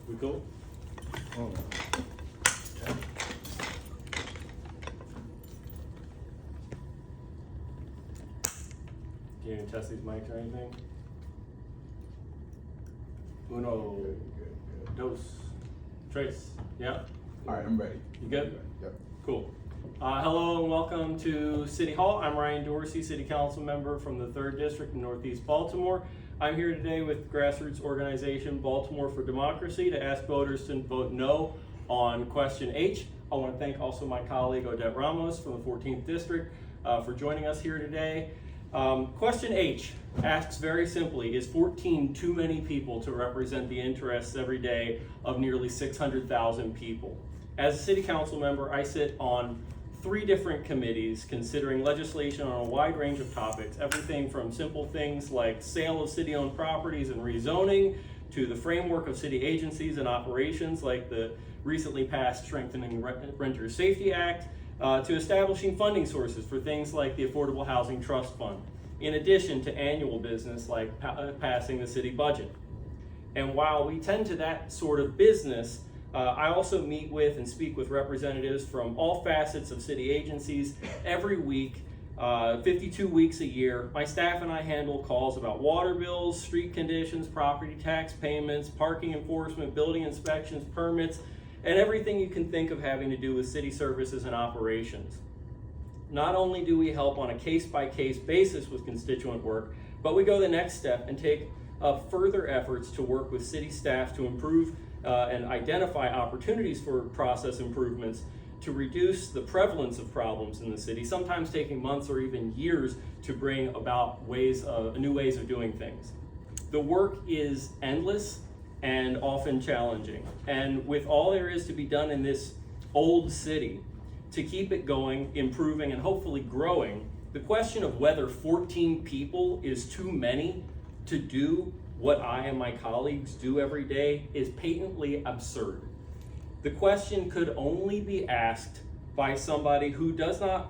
We cool? Oh. Do you need to test these mics or anything? Uno, dos, tres. Yeah? All right, I'm ready. You good? Yep. Cool. Hello and welcome to City Hall. I'm Ryan Dorsey, City Council member from the 3rd District in Northeast Baltimore. I'm here today with grassroots organization Baltimore For Democracy to ask voters to vote no on question H. I want to thank also my colleague Odette Ramos from the 14th District for joining us here today. Question H asks very simply, is 14 too many people to represent the interests every day of nearly 600,000 people? As a city council member, I sit on 3 different committees considering legislation on a wide range of topics, everything from simple things like sale of city-owned properties and rezoning, to the framework of city agencies and operations like the recently passed Strengthening Renter Safety Act, to establishing funding sources for things like the Affordable Housing Trust Fund, in addition to annual business like passing the city budget. And while we tend to that sort of business, I also meet with and speak with representatives from all facets of city agencies every week, 52 weeks a year. My staff and I handle calls about water bills, street conditions, property tax payments, parking enforcement, building inspections, permits, and everything you can think of having to do with city services and operations. Not only do we help on a case-by-case basis with constituent work, but we go the next step and take further efforts to work with city staff to improve and identify opportunities for process improvements to reduce the prevalence of problems in the city, sometimes taking months or even years to bring about new ways of doing things. The work is endless and often challenging. And with all there is to be done in this old city, to keep it going, improving, and hopefully growing, the question of whether 14 people is too many to do what I and my colleagues do every day is patently absurd. The question could only be asked by somebody who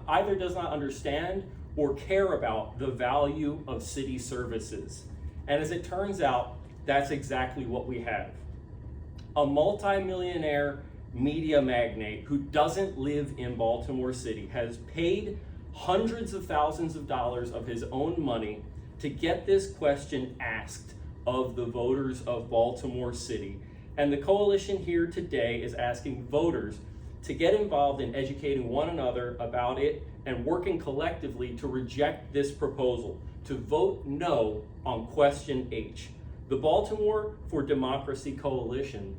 either does not understand or care about the value of city services. And as it turns out, that's exactly what we have. A multi-millionaire media magnate who doesn't live in Baltimore City has paid hundreds of thousands of dollars of his own money to get this question asked of the voters of Baltimore City. And the coalition here today is asking voters to get involved in educating one another about it and working collectively to reject this proposal, to vote no on question H. The Baltimore For Democracy Coalition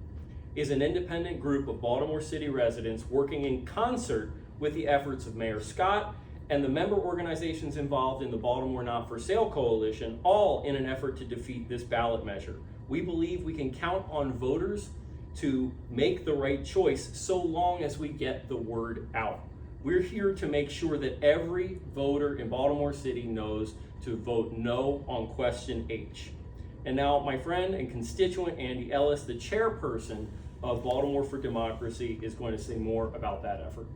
is an independent group of Baltimore City residents working in concert with the efforts of Mayor Scott and the member organizations involved in the Baltimore Not For Sale Coalition, all in an effort to defeat this ballot measure. We believe we can count on voters to make the right choice so long as we get the word out. We're here to make sure that every voter in Baltimore City knows to vote no on question H. And now my friend and constituent Andy Ellis, the chairperson of Baltimore For Democracy, is going to say more about that effort.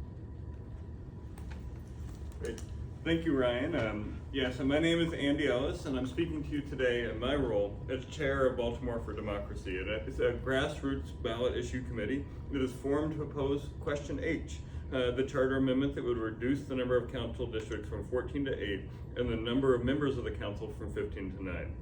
Great. Thank you, Ryan. So my name is Andy Ellis, and I'm speaking to you today in my role as chair of Baltimore For Democracy. It's a grassroots ballot issue committee that is formed to oppose question H, the charter amendment that would reduce the number of council districts from 14 to 8 and the number of members of the council from 15 to 9.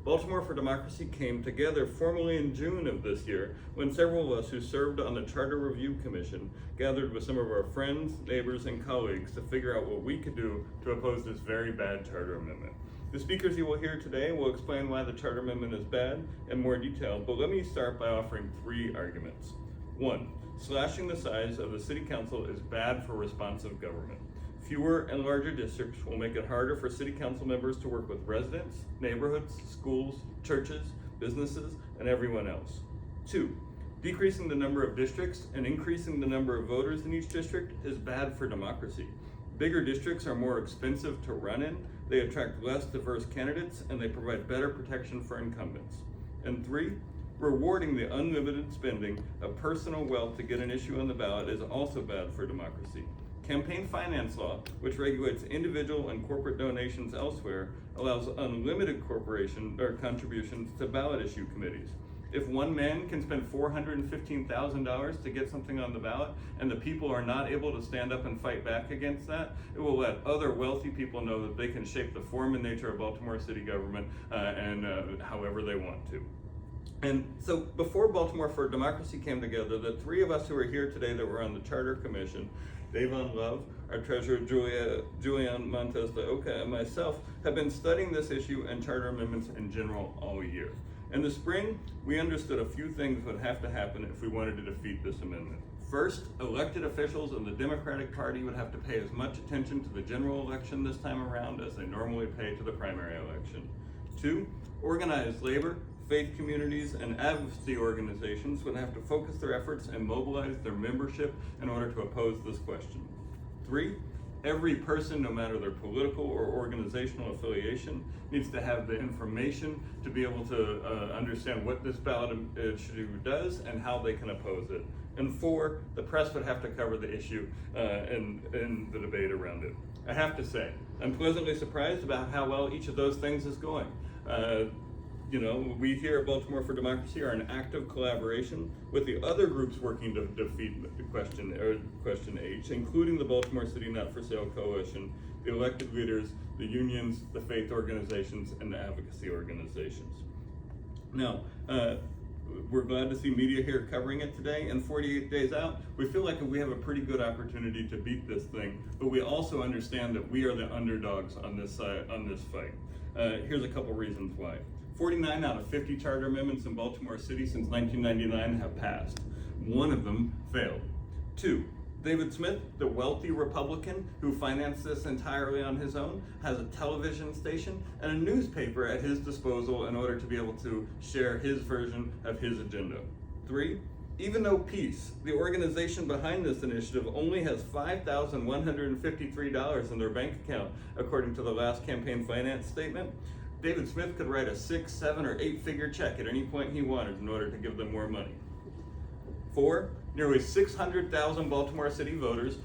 Baltimore For Democracy came together formally in June of this year when several of us who served on the Charter Review Commission gathered with some of our friends, neighbors, and colleagues to figure out what we could do to oppose this very bad charter amendment. The speakers you will hear today will explain why the charter amendment is bad in more detail, but let me start by offering 3 arguments. 1, slashing the size of the city council is bad for responsive government. Fewer and larger districts will make it harder for city council members to work with residents, neighborhoods, schools, churches, businesses, and everyone else. 2, decreasing the number of districts and increasing the number of voters in each district is bad for democracy. Bigger districts are more expensive to run in, they attract less diverse candidates, and they provide better protection for incumbents. And 3, rewarding the unlimited spending of personal wealth to get an issue on the ballot is also bad for democracy. Campaign finance law, which regulates individual and corporate donations elsewhere, allows unlimited corporation or contributions to ballot issue committees. If one man can spend $415,000 to get something on the ballot, and the people are not able to stand up and fight back against that, it will let other wealthy people know that they can shape the form and nature of Baltimore city government however they want to. And so before Baltimore for Democracy came together, the three of us who are here today that were on the Charter Commission, Davon Love, our treasurer Julian Montes de Oca, and myself have been studying this issue and charter amendments in general all year. In the spring, we understood a few things would have to happen if we wanted to defeat this amendment. First, elected officials in the Democratic Party would have to pay as much attention to the general election this time around as they normally pay to the primary election. Two, organized labor, faith communities, and advocacy organizations would have to focus their efforts and mobilize their membership in order to oppose this question. Three, every person, no matter their political or organizational affiliation, needs to have the information to be able to understand what this ballot issue does and how they can oppose it. And four, the press would have to cover the issue and the debate around it. I have to say, I'm pleasantly surprised about how well each of those things is going. We here at Baltimore for Democracy are in active collaboration with the other groups working to defeat the question H, including the Baltimore City Not For Sale Coalition, the elected leaders, the unions, the faith organizations, and the advocacy organizations. Now, we're glad to see media here covering it today, and 48 days out, we feel like we have a pretty good opportunity to beat this thing, but we also understand that we are the underdogs on this fight. Here's a couple reasons why. 49 out of 50 charter amendments in Baltimore City since 1999 have passed. One of them failed. Two, David Smith, the wealthy Republican who financed this entirely on his own, has a television station and a newspaper at his disposal in order to be able to share his version of his agenda. Three, even though Peace, the organization behind this initiative, only has $5,153 in their bank account, according to the last campaign finance statement, David Smith could write a 6, 7, or 8-figure check at any point he wanted in order to give them more money. Four, nearly 600,000 Baltimore City voters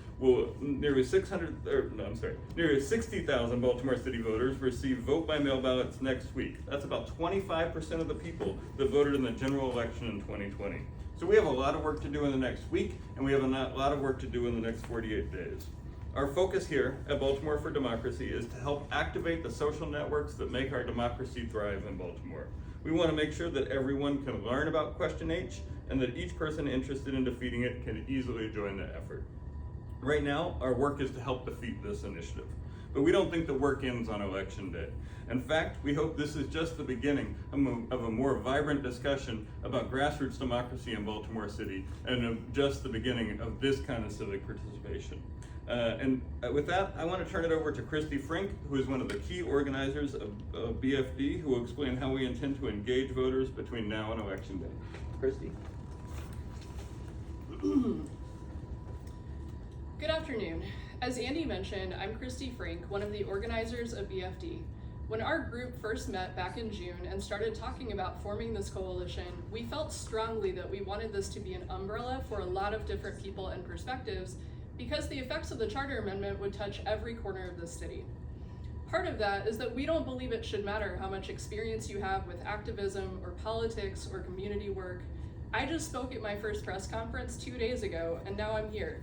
nearly 60,000 Baltimore City voters receive vote-by-mail ballots next week. That's about 25% of the people that voted in the general election in 2020. So we have a lot of work to do in the next week, and we have a lot of work to do in the next 48 days. Our focus here at Baltimore for Democracy is to help activate the social networks that make our democracy thrive in Baltimore. We want to make sure that everyone can learn about Question H and that each person interested in defeating it can easily join the effort. Right now, our work is to help defeat this initiative, but we don't think the work ends on Election Day. In fact, we hope this is just the beginning of a more vibrant discussion about grassroots democracy in Baltimore City and of just the beginning of this kind of civic participation. With that, I want to turn it over to Christy Frank, who is one of the key organizers of BFD, who will explain how we intend to engage voters between now and Election Day. Christy? Good afternoon. As Andy mentioned, I'm Christy Frank, one of the organizers of BFD. When our group first met back in June and started talking about forming this coalition, we felt strongly that we wanted this to be an umbrella for a lot of different people and perspectives, because the effects of the Charter Amendment would touch every corner of the city. Part of that is that we don't believe it should matter how much experience you have with activism or politics or community work. I just spoke at my first press conference 2 days ago, and now I'm here.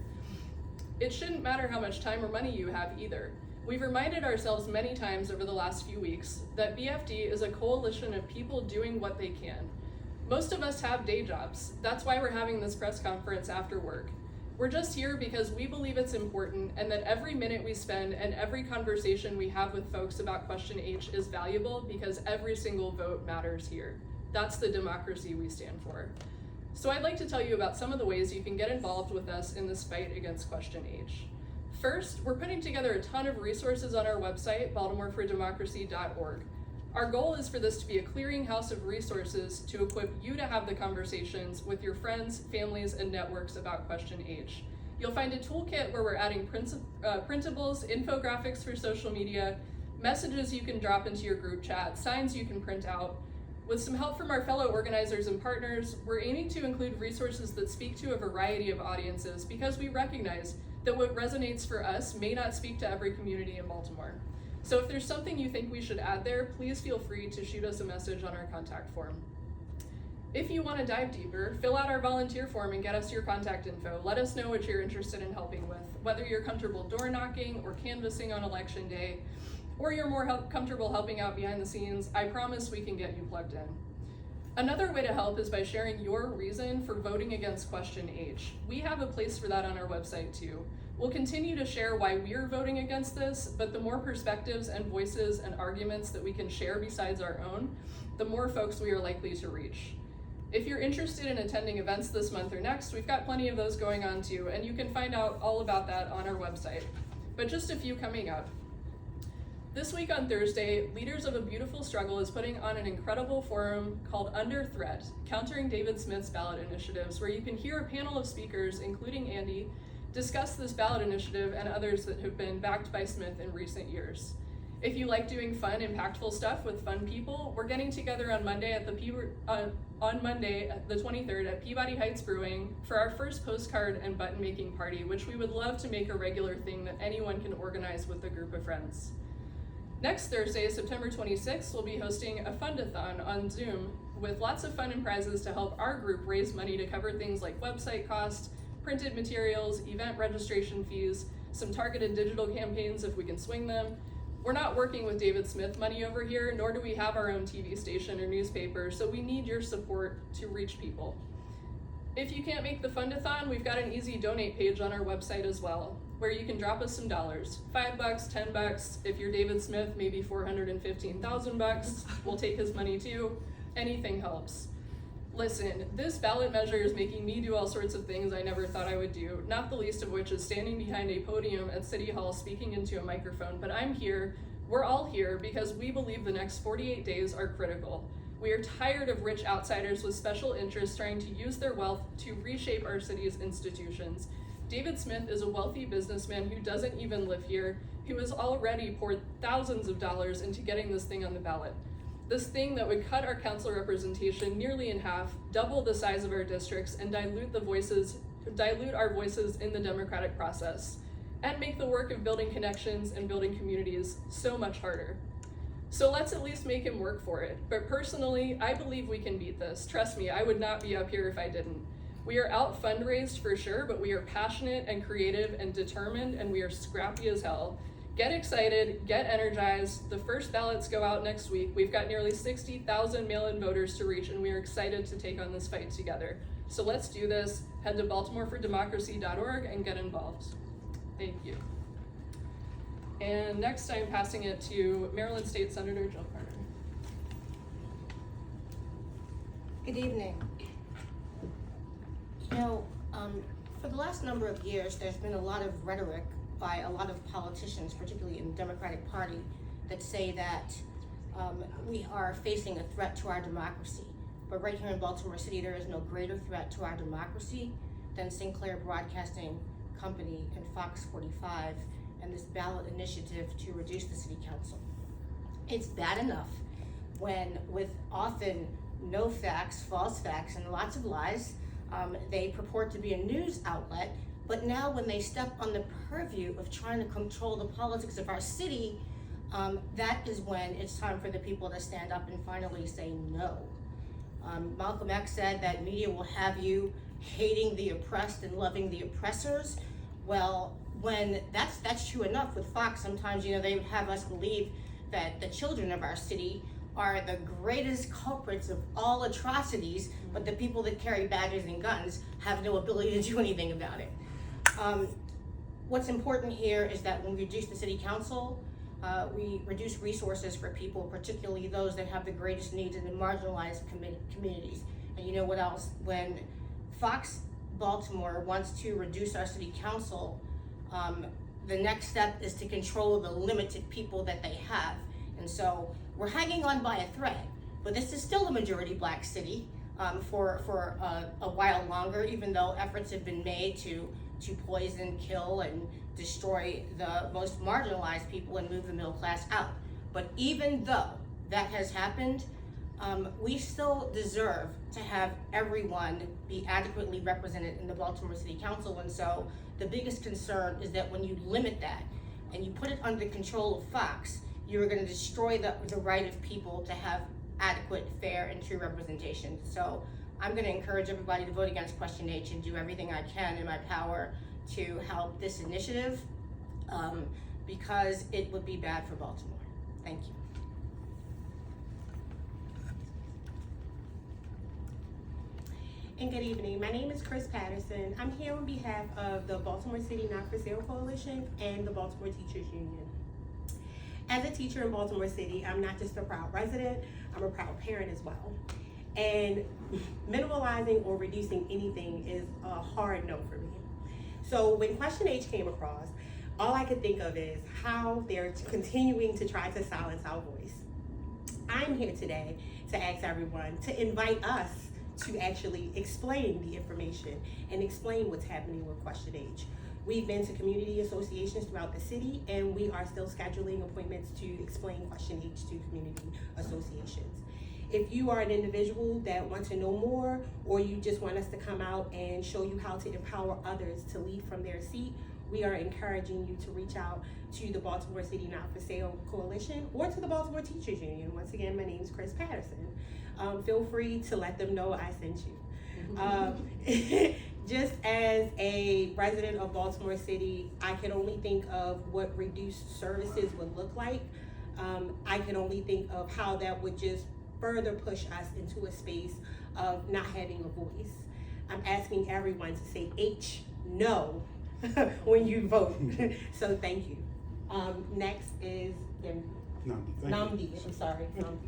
It shouldn't matter how much time or money you have either. We've reminded ourselves many times over the last few weeks that BFD is a coalition of people doing what they can. Most of us have day jobs. That's why we're having this press conference after work. We're just here because we believe it's important and that every minute we spend and every conversation we have with folks about Question H is valuable because every single vote matters here. That's the democracy we stand for. So I'd like to tell you about some of the ways you can get involved with us in this fight against Question H. First, we're putting together a ton of resources on our website, baltimorefordemocracy.org. Our goal is for this to be a clearinghouse of resources to equip you to have the conversations with your friends, families, and networks about Question H. You'll find a toolkit where we're adding printables, infographics for social media, messages you can drop into your group chat, signs you can print out. With some help from our fellow organizers and partners, we're aiming to include resources that speak to a variety of audiences because we recognize that what resonates for us may not speak to every community in Baltimore. So if there's something you think we should add there, please feel free to shoot us a message on our contact form. If you want to dive deeper, fill out our volunteer form and get us your contact info. Let us know what you're interested in helping with, whether you're comfortable door knocking or canvassing on election day, or you're more comfortable helping out behind the scenes. I promise we can get you plugged in. Another way to help is by sharing your reason for voting against question H. We have a place for that on our website too. We'll continue to share why we're voting against this, but the more perspectives and voices and arguments that we can share besides our own, the more folks we are likely to reach. If you're interested in attending events this month or next, we've got plenty of those going on too, and you can find out all about that on our website. But just a few coming up. This week on Thursday, Leaders of a Beautiful Struggle is putting on an incredible forum called Under Threat, Countering David Smith's Ballot Initiatives, where you can hear a panel of speakers, including Andy, discuss this ballot initiative and others that have been backed by Smith in recent years. If you like doing fun, impactful stuff with fun people, we're getting together on Monday, the 23rd at Peabody Heights Brewing for our first postcard and button making party, which we would love to make a regular thing that anyone can organize with a group of friends. Next Thursday, September 26th, we'll be hosting a fundathon on Zoom with lots of fun and prizes to help our group raise money to cover things like website costs, printed materials, event registration fees, some targeted digital campaigns if we can swing them. We're not working with David Smith money over here, nor do we have our own TV station or newspaper, so we need your support to reach people. If you can't make the fundathon, we've got an easy donate page on our website as well, where you can drop us some dollars. $5, $10, if you're David Smith, maybe $415,000. We'll take his money too. Anything helps. Listen, this ballot measure is making me do all sorts of things I never thought I would do, not the least of which is standing behind a podium at City Hall speaking into a microphone, but I'm here, we're all here, because we believe the next 48 days are critical. We are tired of rich outsiders with special interests trying to use their wealth to reshape our city's institutions. David Smith is a wealthy businessman who doesn't even live here, who has already poured thousands of dollars into getting this thing on the ballot. This thing that would cut our council representation nearly in half, double the size of our districts, and dilute our voices in the democratic process, and make the work of building connections and building communities so much harder. So let's at least make him work for it. But personally, I believe we can beat this. Trust me, I would not be up here if I didn't. We are out fundraised for sure, but we are passionate and creative and determined, and we are scrappy as hell. Get excited, get energized. The first ballots go out next week. We've got nearly 60,000 mail-in voters to reach, and we are excited to take on this fight together. So let's do this. Head to baltimorefordemocracy.org and get involved. Thank you. And next I'm passing it to Maryland State Senator Jill Carter. Good evening. You know, for the last number of years, there's been a lot of rhetoric by a lot of politicians, particularly in the Democratic Party, that say that we are facing a threat to our democracy. But right here in Baltimore City, there is no greater threat to our democracy than Sinclair Broadcasting Company and Fox 45 and this ballot initiative to reduce the city council. It's bad enough when, with often no facts, false facts, and lots of lies, they purport to be a news outlet. But now when they step on the purview of trying to control the politics of our city, that is when it's time for the people to stand up and finally say no. Malcolm X said that media will have you hating the oppressed and loving the oppressors. Well, when that's true enough with Fox, sometimes, you know, they would have us believe that the children of our city are the greatest culprits of all atrocities, but the people that carry badges and guns have no ability to do anything about it. What's important here is that when we reduce the city council, we reduce resources for people, particularly those that have the greatest needs in the marginalized communities. And you know what else? When Fox Baltimore wants to reduce our city council, the next step is to control the limited people that they have. And so we're hanging on by a thread, but this is still a majority black city for a while longer, even though efforts have been made to poison, kill, and destroy the most marginalized people and move the middle class out. But even though that has happened, we still deserve to have everyone be adequately represented in the Baltimore City Council. And so the biggest concern is that when you limit that and you put it under the control of Fox, you're going to destroy the right of people to have adequate, fair, and true representation. So I'm going to encourage everybody to vote against question H and do everything I can in my power to help this initiative because it would be bad for Baltimore. Thank you. And good evening. My name is Chris Patterson. I'm here on behalf of the Baltimore City Not For Sale Coalition and the Baltimore Teachers Union. As a teacher in Baltimore City, I'm not just a proud resident, I'm a proud parent as well. And minimalizing or reducing anything is a hard no for me. So when question H came across, all I could think of is how they're continuing to try to silence our voice. I'm here today to ask everyone to invite us to actually explain the information and explain what's happening with question H. We've been to community associations throughout the city, and we are still scheduling appointments to explain question H to community associations. If you are an individual that wants to know more, or you just want us to come out and show you how to empower others to lead from their seat, we are encouraging you to reach out to the Baltimore City Not For Sale Coalition or to the Baltimore Teachers Union. Once again, my name is Chris Patterson. Feel free to let them know I sent you. Just as a resident of Baltimore City, I can only think of what reduced services would look like. I can only think of how that would just further push us into a space of not having a voice. I'm asking everyone to say H, no, when you vote. So thank you. Next is Nnamdi. I'm sorry, Nnamdi.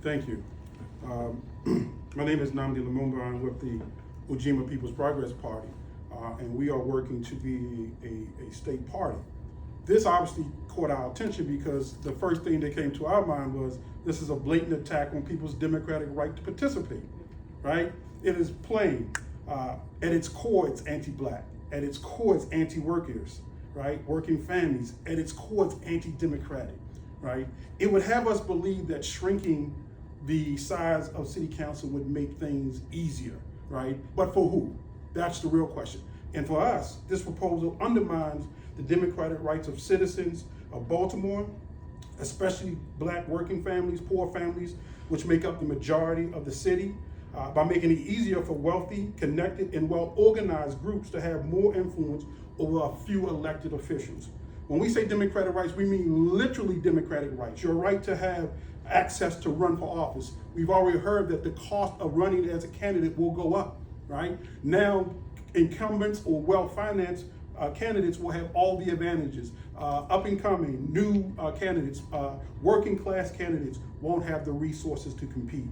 Thank you. My name is Nnamdi Lumumba. I'm with the Ujima People's Progress Party, and we are working to be a state party. This obviously caught our attention because the first thing that came to our mind was this is a blatant attack on people's democratic right to participate, right? It is plain. At its core, it's anti-Black. At its core, it's anti-workers, right? Working families. At its core, it's anti-democratic, right? It would have us believe that shrinking the size of city council would make things easier, right? But for who? That's the real question. And for us, this proposal undermines the democratic rights of citizens of Baltimore, especially Black working families, poor families, which make up the majority of the city, by making it easier for wealthy, connected, and well-organized groups to have more influence over a few elected officials. When we say democratic rights, we mean literally democratic rights. Your right to have access to run for office. We've already heard that the cost of running as a candidate will go up, right? Now, incumbents or well-financed candidates will have all the advantages. Up-and-coming, new candidates, working-class candidates won't have the resources to compete.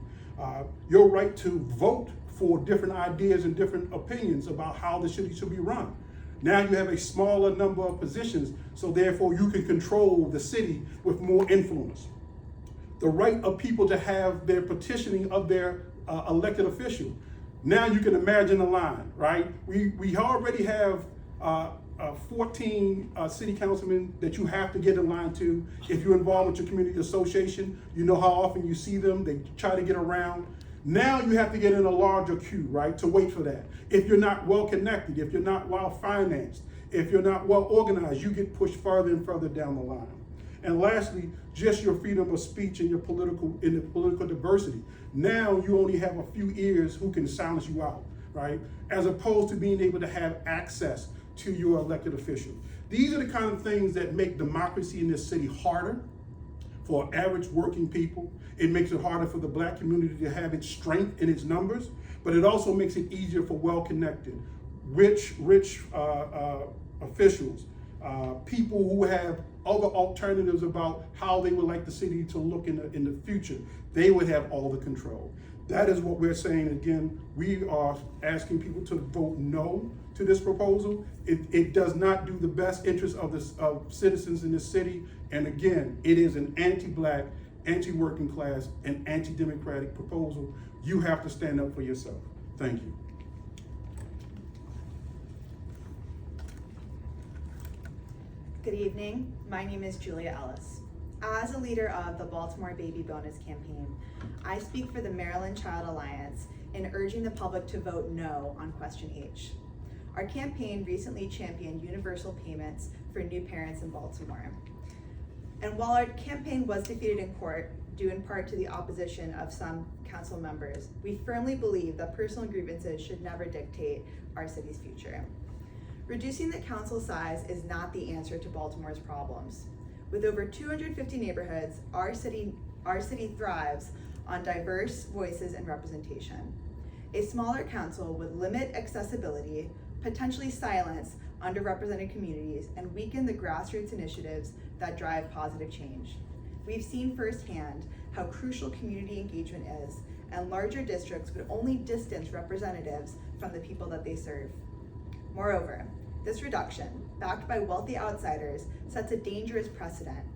Your right to vote for different ideas and different opinions about how the city should be run. Now you have a smaller number of positions, so therefore you can control the city with more influence. The right of people to have their petitioning of their elected official. Now you can imagine the line, right? We already have 14 city councilmen that you have to get in line to. If you're involved with your community association, you know how often you see them, they try to get around. Now you have to get in a larger queue, right, to wait for that. If you're not well connected, if you're not well financed, if you're not well organized, you get pushed further and further down the line. And lastly, just your freedom of speech and your political diversity. Now you only have a few ears who can silence you out, right? As opposed to being able to have access to your elected official. These are the kind of things that make democracy in this city harder for average working people. It makes it harder for the Black community to have its strength in its numbers, but it also makes it easier for well-connected, rich officials, people who have other alternatives about how they would like the city to look in the future. They would have all the control. That is what we're saying. Again, we are asking people to vote no to this proposal. It does not do the best interest of citizens in this city. And again, it is an anti-Black, anti-working class, and anti-democratic proposal. You have to stand up for yourself. Thank you. Good evening. My name is Julia Ellis. As a leader of the Baltimore Baby Bonus campaign, I speak for the Maryland Child Alliance in urging the public to vote no on question H. Our campaign recently championed universal payments for new parents in Baltimore. And while our campaign was defeated in court, due in part to the opposition of some council members. We firmly believe that personal grievances should never dictate our city's future. Reducing the council size is not the answer to Baltimore's problems. With over 250 neighborhoods, our city thrives on diverse voices and representation. A smaller council would limit accessibility, potentially silence underrepresented communities, and weaken the grassroots initiatives that drive positive change. We've seen firsthand how crucial community engagement is, and larger districts would only distance representatives from the people that they serve. Moreover, this reduction, backed by wealthy outsiders, sets a dangerous precedent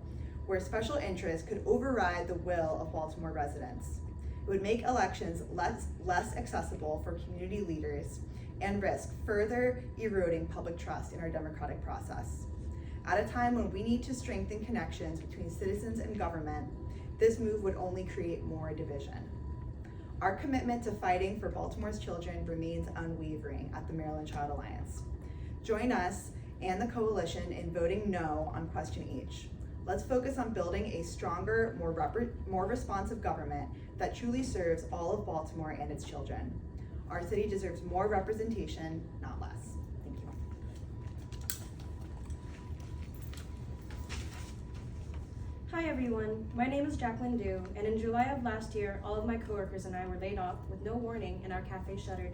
where special interests could override the will of Baltimore residents. It would make elections less accessible for community leaders and risk further eroding public trust in our democratic process. At a time when we need to strengthen connections between citizens and government, this move would only create more division. Our commitment to fighting for Baltimore's children remains unwavering at the Maryland Child Alliance. Join us and the coalition in voting no on question H. Let's focus on building a stronger, more responsive government that truly serves all of Baltimore and its children. Our city deserves more representation, not less. Thank you. Hi everyone, my name is Jaclyn, and in July of last year, all of my coworkers and I were laid off with no warning and our cafe shuttered.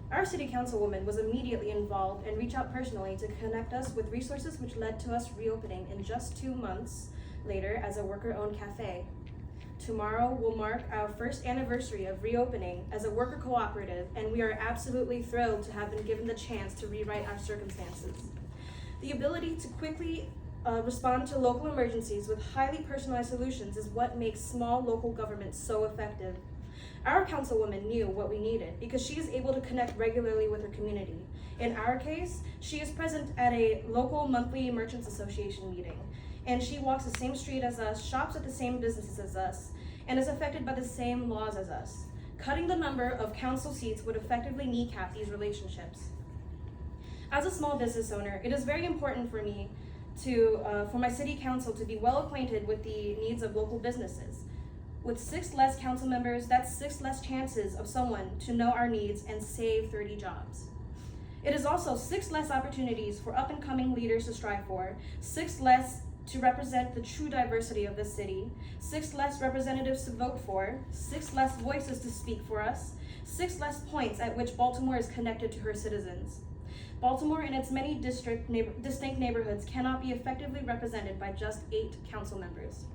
Our city councilwoman was immediately involved and reached out personally to connect us with resources which led to us reopening in just 2 months later as a worker-owned cafe. Tomorrow will mark our first anniversary of reopening as a worker cooperative, and we are absolutely thrilled to have been given the chance to rewrite our circumstances. The ability to quickly respond to local emergencies with highly personalized solutions is what makes small local government so effective. Our councilwoman knew what we needed because she is able to connect regularly with her community. In our case, she is present at a local monthly merchants association meeting, and she walks the same street as us, shops at the same businesses as us, and is affected by the same laws as us. Cutting the number of council seats would effectively kneecap these relationships. As a small business owner, it is very important for me for my city council to be well acquainted with the needs of local businesses. With 6 less council members, that's 6 less chances of someone to know our needs and save 30 jobs. It is also 6 less opportunities for up and coming leaders to strive for, 6 less to represent the true diversity of this city, 6 less representatives to vote for, 6 less voices to speak for us, 6 less points at which Baltimore is connected to her citizens. Baltimore and its many distinct neighborhoods cannot be effectively represented by just 8 council members.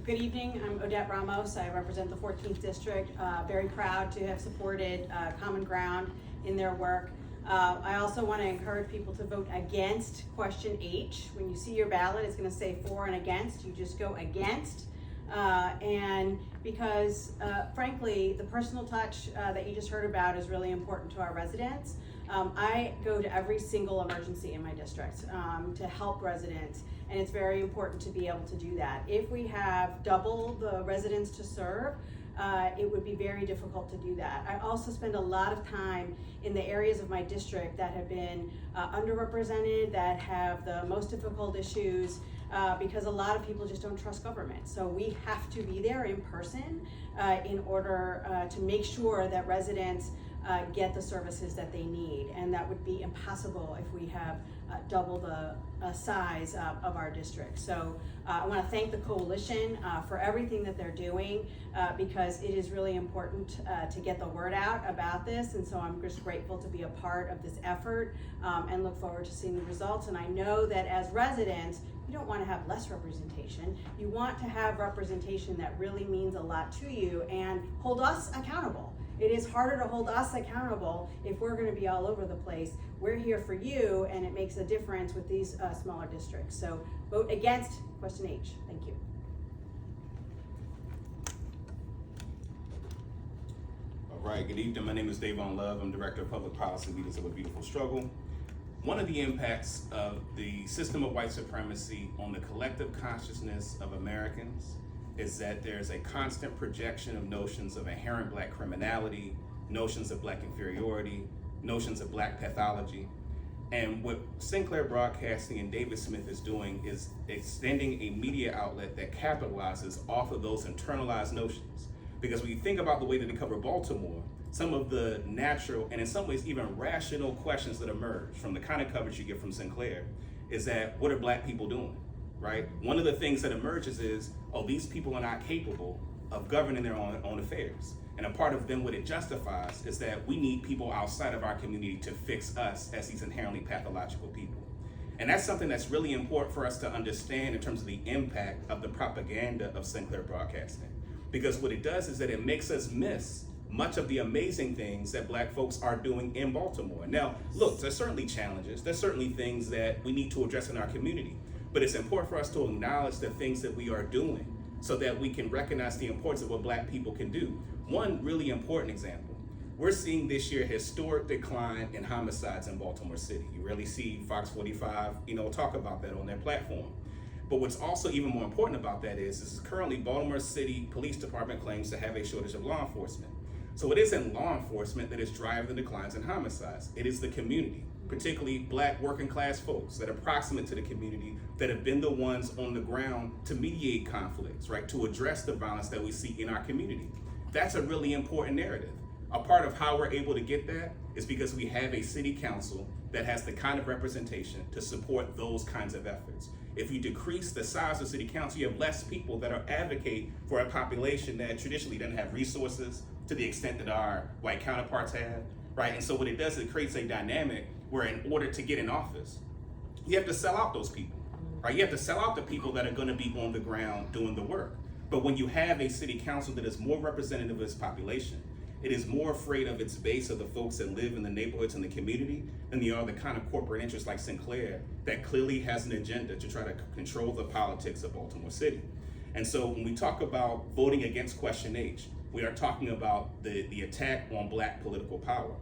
Good evening, I'm Odette Ramos. I represent the 14th District. Very proud to have supported Common Ground in their work. I also want to encourage people to vote against question H. When you see your ballot, it's going to say for and against. You just go against. And because, frankly, the personal touch that you just heard about is really important to our residents. I go to every single emergency in my district to help residents, and it's very important to be able to do that. If we have double the residents to serve, it would be very difficult to do that. I also spend a lot of time in the areas of my district that have been underrepresented, that have the most difficult issues, because a lot of people just don't trust government. So we have to be there in person in order to make sure that residents get the services that they need, and that would be impossible if we have double the size of our district. So I want to thank the coalition for everything that they're doing because it is really important to get the word out about this, and so I'm just grateful to be a part of this effort and look forward to seeing the results. And I know that as residents, you don't want to have less representation. You want to have representation that really means a lot to you and hold us accountable. It is harder to hold us accountable if we're going to be all over the place. We're here for you, and it makes a difference with these smaller districts. So vote against question H. Thank you. All right, good evening. My name is Davon Love. I'm Director of Public Policy, Leaders of a Beautiful Struggle. One of the impacts of the system of white supremacy on the collective consciousness of Americans is that there's a constant projection of notions of inherent black criminality, notions of black inferiority, notions of black pathology. And what Sinclair Broadcasting and David Smith is doing is extending a media outlet that capitalizes off of those internalized notions. Because when you think about the way that they cover Baltimore, some of the natural and in some ways even rational questions that emerge from the kind of coverage you get from Sinclair is that, what are Black people doing, right? One of the things that emerges is, oh, these people are not capable of governing their own affairs. And a part of then what it justifies is that we need people outside of our community to fix us as these inherently pathological people. And that's something that's really important for us to understand in terms of the impact of the propaganda of Sinclair Broadcasting. Because what it does is that it makes us miss much of the amazing things that Black folks are doing in Baltimore. Now, look, there's certainly challenges. There's certainly things that we need to address in our community. But it's important for us to acknowledge the things that we are doing so that we can recognize the importance of what Black people can do. One really important example, we're seeing this year a historic decline in homicides in Baltimore City. You rarely see Fox 45, talk about that on their platform. But what's also even more important about that is currently Baltimore City Police Department claims to have a shortage of law enforcement. So it isn't law enforcement that is driving the declines in homicides. It is the community, particularly Black working class folks that are proximate to the community that have been the ones on the ground to mediate conflicts, right? To address the violence that we see in our community. That's a really important narrative. A part of how we're able to get that is because we have a city council that has the kind of representation to support those kinds of efforts. If you decrease the size of city council, you have less people that are advocate for a population that traditionally doesn't have resources to the extent that our white counterparts have, right? And so what it does is it creates a dynamic where in order to get in office, you have to sell out those people, right? You have to sell out the people that are gonna be on the ground doing the work. But when you have a city council that is more representative of its population, it is more afraid of its base of the folks that live in the neighborhoods and the community than they are the kind of corporate interests like Sinclair that clearly has an agenda to try to control the politics of Baltimore City. And so when we talk about voting against Question H, we are talking about the attack on Black political power.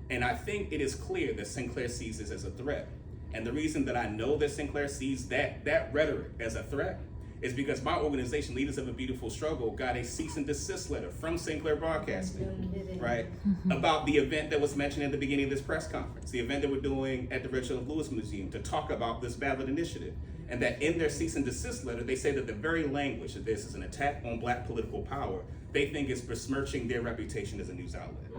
And I think it is clear that Sinclair sees this as a threat. And the reason that I know that Sinclair sees that rhetoric as a threat is because my organization, Leaders of a Beautiful Struggle, got a cease and desist letter from Sinclair Broadcasting, right, about the event that was mentioned at the beginning of this press conference, the event that we're doing at the Reginald Lewis Museum to talk about this ballot initiative. And that in their cease and desist letter, they say that the very language that this is an attack on Black political power, they think is besmirching their reputation as a news outlet.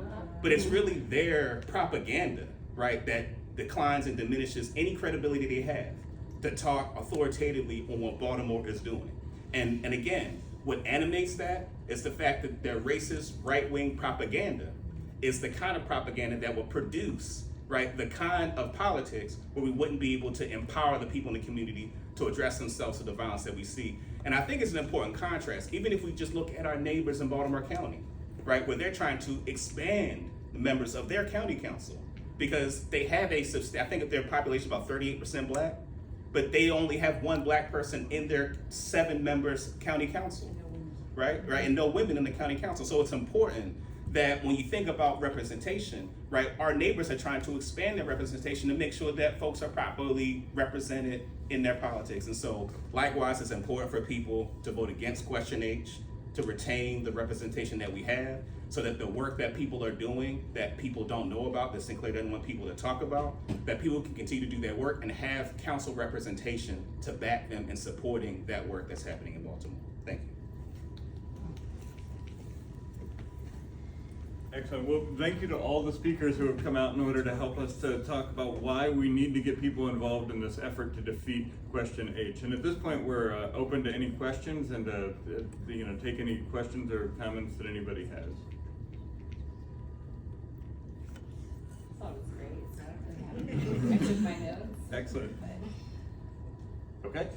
But it's really their propaganda, right, that declines and diminishes any credibility they have to talk authoritatively on what Baltimore is doing. And again, what animates that is the fact that their racist right-wing propaganda is the kind of propaganda that will produce, right, the kind of politics where we wouldn't be able to empower the people in the community to address themselves to the violence that we see. And I think it's an important contrast, even if we just look at our neighbors in Baltimore County, right, where they're trying to expand the members of their county council because they have I think their population is about 38% Black, but they only have one Black person in their 7 members county council, right? And no women in the county council. So it's important that when you think about representation, right, our neighbors are trying to expand their representation to make sure that folks are properly represented in their politics. And so likewise, it's important for people to vote against Question H, to retain the representation that we have, so that the work that people are doing that people don't know about, that Sinclair doesn't want people to talk about, that people can continue to do their work and have council representation to back them in supporting that work that's happening in Baltimore. Thank you. Excellent. Well, thank you to all the speakers who have come out in order to help us to talk about why we need to get people involved in this effort to defeat Question H. And at this point, we're open to any questions and take any questions or comments that anybody has. That was great. I took my notes. Excellent. Okay.